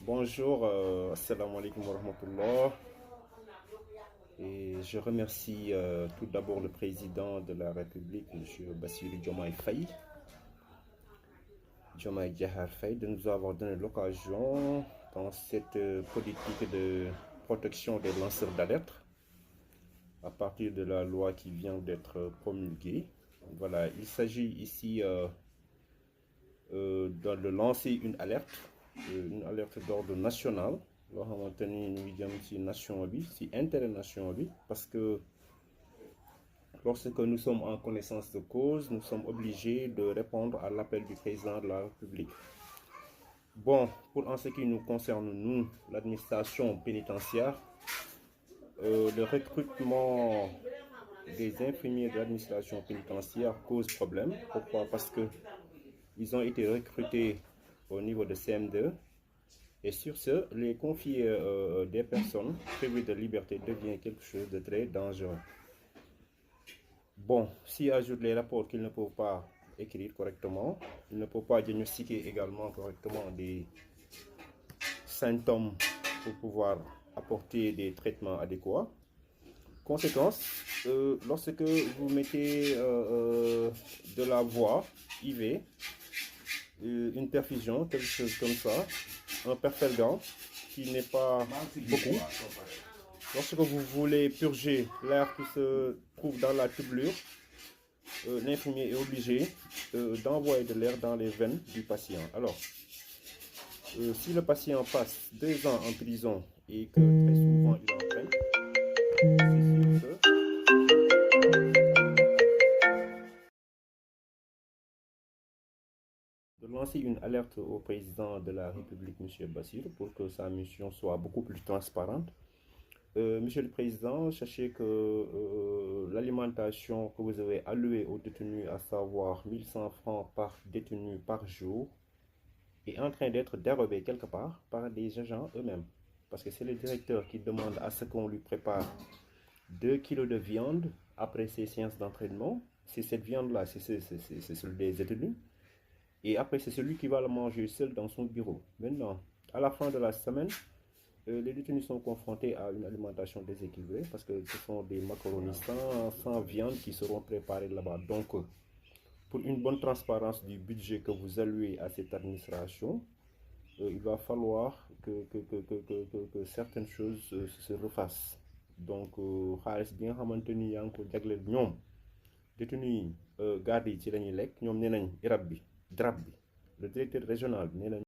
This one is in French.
Bonjour, assalamu alaikum wa rahmatullah. Et je remercie tout d'abord le président de la République, M. Bassirou Diomaye Faye, Diomaye Diakhar Faye, de nous avoir donné l'occasion dans cette politique de protection des lanceurs d'alerte à partir de la loi qui vient d'être promulguée. Voilà, il s'agit ici de lancer une alerte d'ordre national. Loo xamante ni ñu ngi jëm ci nation bi ci intérêt nation bi parce que lorsque nous sommes en connaissance de cause, nous sommes obligés de répondre à l'appel du président de la République. Bon, pour en ce qui nous concerne, nous, l'administration pénitentiaire, le recrutement des infirmiers de l'administration pénitentiaire cause problème. Pourquoi? Parce que ils ont été recrutés au niveau de CM2 et sur ce, les confier des personnes privées de liberté devient quelque chose de très dangereux. Bon, s'y ajoutent les rapports qu'ils ne peuvent pas écrire correctement, ils ne peuvent pas diagnostiquer également correctement des symptômes pour pouvoir apporter des traitements adéquats. Conséquence, lorsque vous mettez de la voie IV, une perfusion, quelque chose comme ça, un perfergant qui n'est pas beaucoup. Lorsque vous voulez purger l'air qui se trouve dans la tubulure, l'infirmier est obligé d'envoyer de l'air dans les veines du patient. Alors, si le patient passe 2 ans en prison et que très souvent il en peine, c'est sûr que de lancer une alerte au président de la République, M. Bassirou, pour que sa mission soit beaucoup plus transparente. Monsieur le Président, sachez que l'alimentation que vous avez allouée aux détenus, à savoir 1100 francs par détenu par jour, est en train d'être dérobée quelque part par les agents eux-mêmes. Parce que c'est le directeur qui demande à ce qu'on lui prépare 2 kilos de viande après ses séances d'entraînement. C'est cette viande-là, c'est celle des détenus. Et après, c'est celui qui va le manger seul dans son bureau. Maintenant, à la fin de la semaine, les détenus sont confrontés à une alimentation déséquilibrée parce que ce sont des macaronis sans viande qui seront préparés là-bas. Donc, pour une bonne transparence du budget que vous allouez à cette administration, il va falloir que certaines choses se refassent. Donc, xaalis bi nga xamante ni yaa ngi ko jagleel ñoom détenus yi garde yi ci la ñuy lekk ñoom nee nañ IRAB bi DRAB bi le directeur régional bi nee nañ